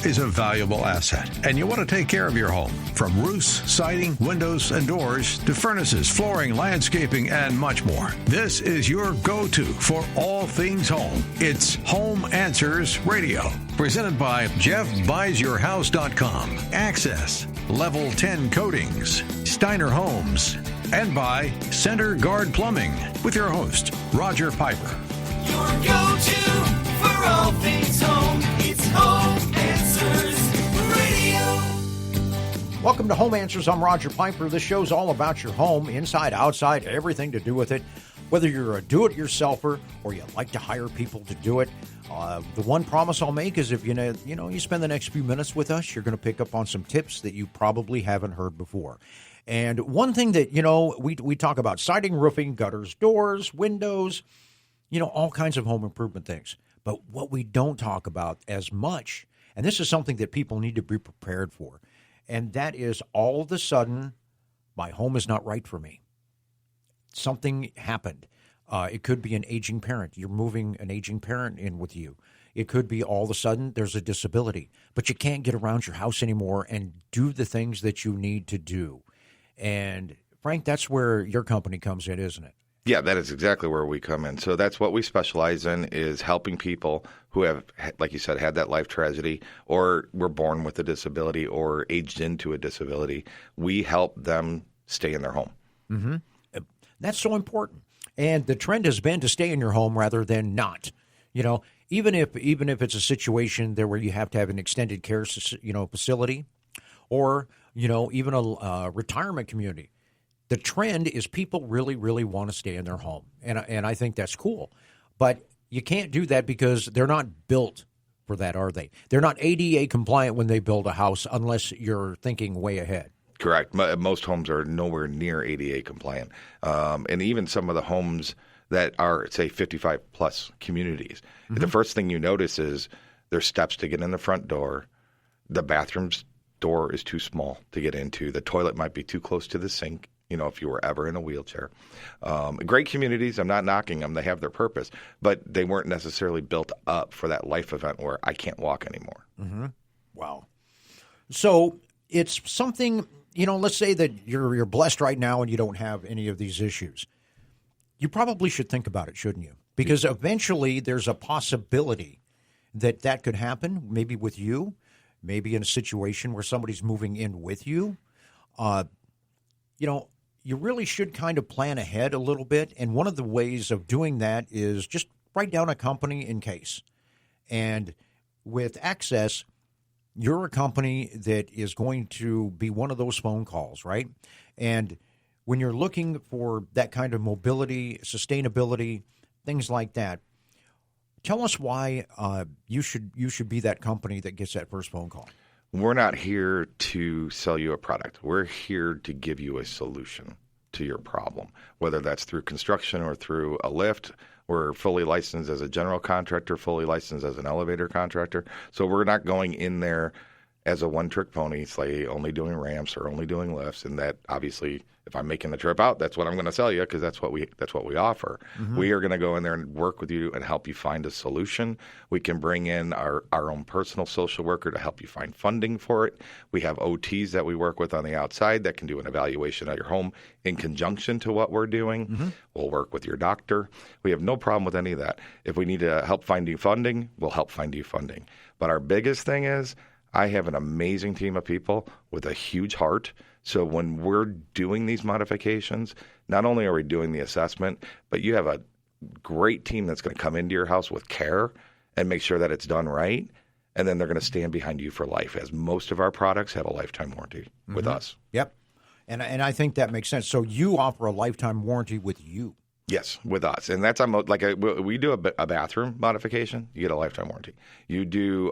is a valuable asset, and you want to take care of your home. From roofs, siding, windows, and doors to furnaces, flooring, landscaping, and much more. This is your go-to for all things home. It's Home Answers Radio, presented by JeffBuysYourHouse.com, Access, Level 10 Coatings, Steiner Homes, and by Center Guard Plumbing, with your host, Roger Piper. Your go-to for all things home. It's Home Answers Radio. Welcome to Home Answers. I'm Roger Piper. This show's all about your home, inside, outside, everything to do with it. Whether you're a do-it-yourselfer or you like to hire people to do it, the one promise I'll make is if you spend the next few minutes with us, you're going to pick up on some tips that you probably haven't heard before. And one thing that, we talk about: siding, roofing, gutters, doors, windows, all kinds of home improvement things. But what we don't talk about as much, and this is something that people need to be prepared for, and that is all of a sudden, my home is not right for me. Something happened. It could be an aging parent. You're moving an aging parent in with you. It could be all of a sudden there's a disability, but you can't get around your house anymore and do the things that you need to do. And Frank, that's where your company comes in, isn't it? Yeah, that is exactly where we come in. So that's what we specialize in, is helping people who have, like you said, had that life tragedy or were born with a disability or aged into a disability. We help them stay in their home. Mm-hmm. That's so important. And the trend has been to stay in your home rather than not. Even if it's a situation there where you have to have an extended care, facility, or even a retirement community. The trend is people really, really want to stay in their home, and I think that's cool. But you can't do that because they're not built for that, are they? They're not ADA compliant when they build a house unless you're thinking way ahead. Correct. Most homes are nowhere near ADA compliant. And even some of the homes that are, say, 55-plus communities, the first thing you notice is there's steps to get in the front door. The bathroom's door is too small to get into. The toilet might be too close to the sink, if you were ever in a wheelchair. Great communities, I'm not knocking them. They have their purpose. But they weren't necessarily built up for that life event where I can't walk anymore. Mm-hmm. Wow. So it's something... let's say that you're blessed right now and you don't have any of these issues. You probably should think about it, shouldn't you? Because eventually there's a possibility that could happen, maybe with you, maybe in a situation where somebody's moving in with you. You really should kind of plan ahead a little bit. And one of the ways of doing that is just write down a company in case. And with Access, you're a company that is going to be one of those phone calls, right? And when you're looking for that kind of mobility, sustainability, things like that, tell us why you should be that company that gets that first phone call. We're not here to sell you a product. We're here to give you a solution to your problem, whether that's through construction or through a lift. We're fully licensed as a general contractor, fully licensed as an elevator contractor. So we're not going in there as a one-trick pony, say only doing ramps or only doing lifts. And that, obviously, if I'm making the trip out, that's what I'm going to sell you, because that's what we offer. Mm-hmm. We are going to go in there and work with you and help you find a solution. We can bring in our own personal social worker to help you find funding for it. We have OTs that we work with on the outside that can do an evaluation of your home in conjunction to what we're doing. Mm-hmm. We'll work with your doctor. We have no problem with any of that. If we need to help find you funding, we'll help find you funding. But our biggest thing is, I have an amazing team of people with a huge heart. So when we're doing these modifications, not only are we doing the assessment, but you have a great team that's going to come into your house with care and make sure that it's done right. And then they're going to stand behind you for life, as most of our products have a lifetime warranty with us. Yep. And I think that makes sense. So you offer a lifetime warranty with you. Yes, with us. And that's we do a bathroom modification, you get a lifetime warranty. You do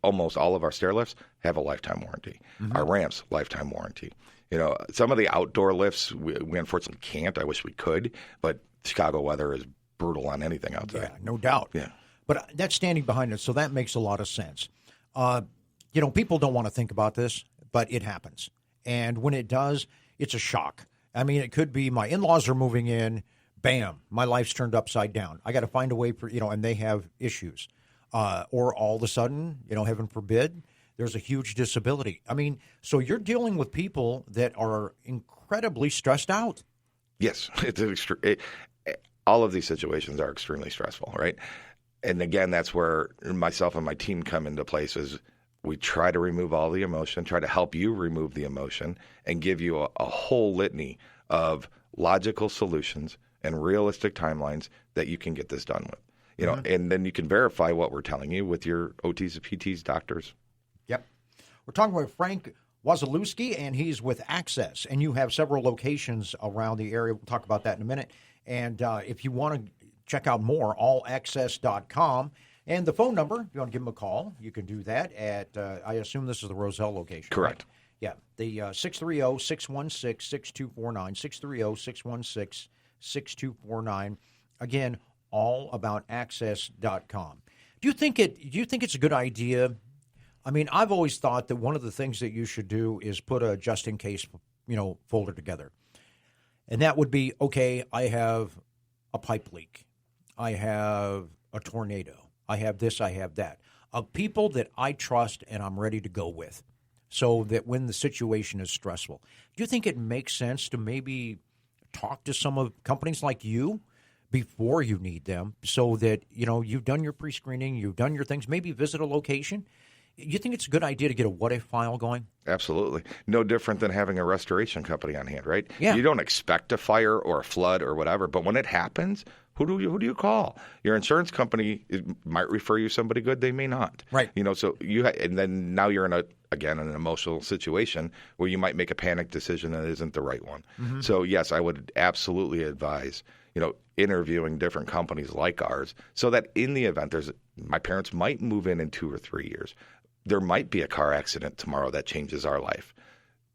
almost all of our stair lifts have a lifetime warranty. Mm-hmm. Our ramps, lifetime warranty. Some of the outdoor lifts, we unfortunately can't. I wish we could, but Chicago weather is brutal on anything outside. Yeah, no doubt. Yeah. But that's standing behind it, so that makes a lot of sense. People don't want to think about this, but it happens. And when it does, it's a shock. I mean, it could be my in-laws are moving in, bam, my life's turned upside down. I got to find a way for, and they have issues. or all of a sudden, heaven forbid, there's a huge disability. I mean, so you're dealing with people that are incredibly stressed out. Yes, all of these situations are extremely stressful, right? And again, that's where myself and my team come into place. Is we try to remove all the emotion, try to help you remove the emotion, and give you a whole litany of logical solutions and realistic timelines that you can get this done with. And then you can verify what we're telling you with your OTs, PTs, doctors. Yep. We're talking with Frank Wazalewski, and he's with Access, and you have several locations around the area. We'll talk about that in a minute. And if you want to check out more, allaccess.com. And the phone number, if you want to give them a call, you can do that at, I assume this is the Roselle location. Correct. Right? Yeah, the 630-616-6249, 630-616-6249. Again, allaboutaccess.com. Do you think it's a good idea? I mean, I've always thought that one of the things that you should do is put a just in case, folder together. And that would be, okay, I have a pipe leak. I have a tornado. I have this, I have that. Of people that I trust and I'm ready to go with, so that when the situation is stressful. Do you think it makes sense to maybe talk to some of companies like you before you need them, so that, you've done your pre-screening, you've done your things, maybe visit a location? You think it's a good idea to get a what-if file going? Absolutely. No different than having a restoration company on hand, right? Yeah. You don't expect a fire or a flood or whatever, but when it happens, who do you call? Your insurance company might refer you somebody good, they may not. Right. So and then now you're in an emotional situation where you might make a panic decision that isn't the right one. Mm-hmm. So yes, I would absolutely advise, interviewing different companies like ours, so that in the event my parents might move in 2 or 3 years. There might be a car accident tomorrow that changes our life.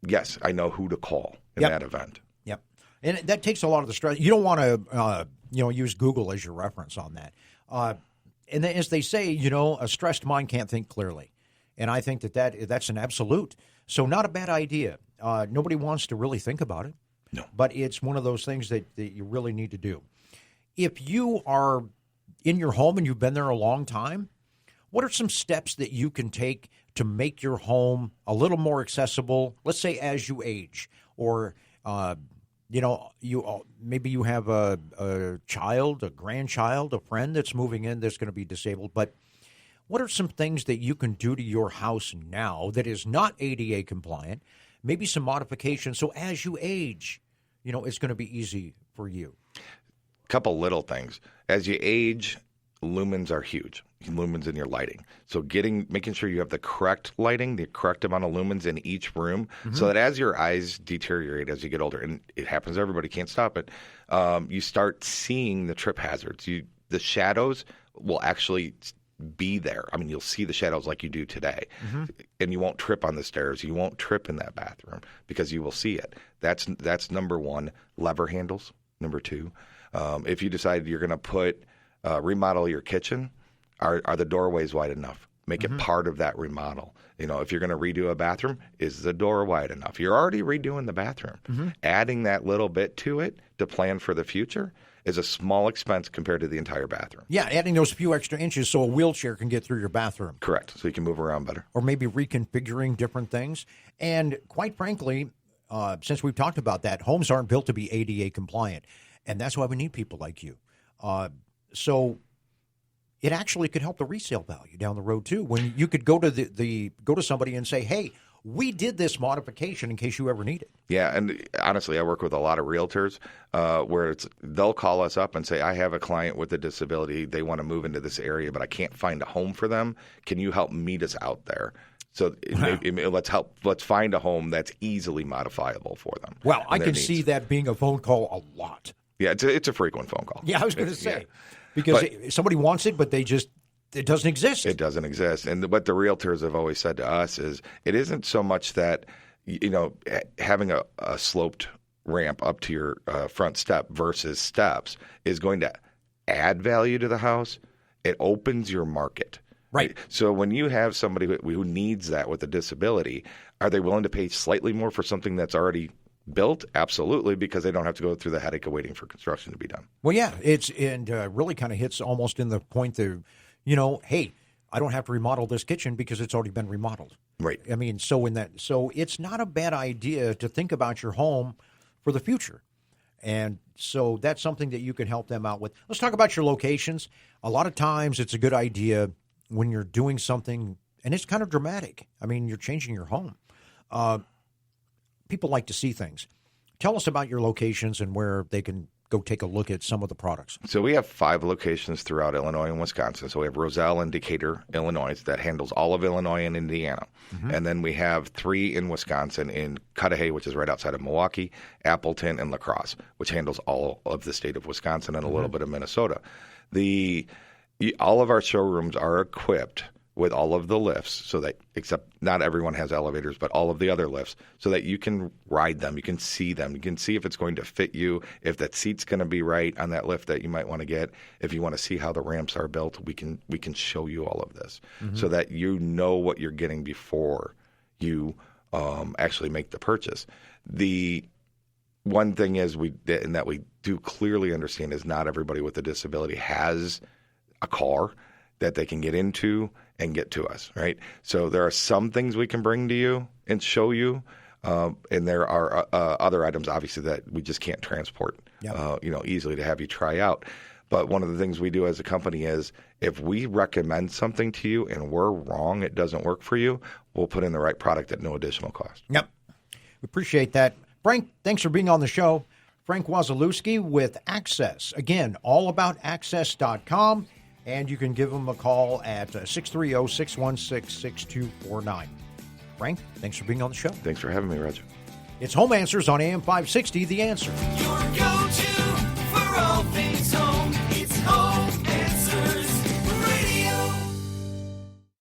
Yes, I know who to call in that event. Yep. And that takes a lot of the stress. You don't want to, use Google as your reference on that. And then, as they say, a stressed mind can't think clearly. And I think that's an absolute. So not a bad idea. Nobody wants to really think about it. No. But it's one of those things that you really need to do. If you are in your home and you've been there a long time, what are some steps that you can take to make your home a little more accessible, let's say as you age, or, maybe you have a child, a grandchild, a friend that's moving in that's going to be disabled, but what are some things that you can do to your house now that is not ADA compliant, maybe some modifications, so as you age, it's going to be easy for you? A couple little things. As you age, lumens are huge. Lumens in your lighting. So making sure you have the correct lighting, the correct amount of lumens in each room, so that as your eyes deteriorate as you get older, and it happens to everybody, can't stop it, you start seeing the trip hazards. The shadows will actually be there. I mean, you'll see the shadows like you do today, and you won't trip on the stairs. You won't trip in that bathroom because you will see it. That's number one. Lever handles, number two. If you decide you're going to remodel your kitchen, are the doorways wide enough? Make it part of that remodel. If you're going to redo a bathroom, is the door wide enough? You're already redoing the bathroom. Adding that little bit to it to plan for the future is a small expense compared to the entire bathroom. Yeah, adding those few extra inches so a wheelchair can get through your bathroom. Correct, so you can move around better. Or maybe reconfiguring different things. And quite frankly, since we've talked about that, homes aren't built to be ADA compliant. And that's why we need people like you. So it actually could help the resale value down the road too. When you could go to go to somebody and say, "Hey, we did this modification in case you ever need it." Yeah, and honestly, I work with a lot of realtors where they'll call us up and say, "I have a client with a disability. They want to move into this area, but I can't find a home for them. Can you help meet us out there?" So let's find a home that's easily modifiable for them. Well, I can see that being a phone call a lot. Yeah, it's a frequent phone call. Yeah, I was going to say. Yeah. Because somebody wants it, but it doesn't exist. It doesn't exist. And what the realtors have always said to us is it isn't so much that, having a sloped ramp up to your front step versus steps is going to add value to the house. It opens your market. Right. So when you have somebody who needs that with a disability, are they willing to pay slightly more for something that's already built? Absolutely, because they don't have to go through the headache of waiting for construction to be done. Well, yeah, really kind of hits almost in the point that, hey, I don't have to remodel this kitchen because it's already been remodeled. Right. I mean, so it's not a bad idea to think about your home for the future. And so that's something that you can help them out with. Let's talk about your locations. A lot of times it's a good idea when you're doing something, and it's kind of dramatic. I mean, you're changing your home. People like to see things. Tell us about your locations and where they can go take a look at some of the products. So we have 5 locations throughout Illinois and Wisconsin. So we have Roselle and Decatur, Illinois, that handles all of Illinois and Indiana. And then we have 3 in Wisconsin, in Cudahy, which is right outside of Milwaukee, Appleton, and La Crosse, which handles all of the state of Wisconsin and a little bit of Minnesota. All of our showrooms are equipped with all of the lifts, so that, except not everyone has elevators, but all of the other lifts, so that you can ride them, you can see them, you can see if it's going to fit you, if that seat's going to be right on that lift that you might want to get. If you want to see how the ramps are built, we can show you all of this, so that you know what you're getting before you actually make the purchase. The one thing is that we do clearly understand is not everybody with a disability has a car that they can get into and get to us, right? So there are some things we can bring to you and show you, and there are other items, obviously, that we just can't transport, easily to have you try out. But one of the things we do as a company is if we recommend something to you and we're wrong, it doesn't work for you, we'll put in the right product at no additional cost. Yep. We appreciate that. Frank, thanks for being on the show. Frank Wasilewski with Access. Again, allaboutaccess.com. And you can give them a call at 630-616-6249. Frank, thanks for being on the show. Thanks for having me, Roger. It's Home Answers on AM 560, The Answer. Your go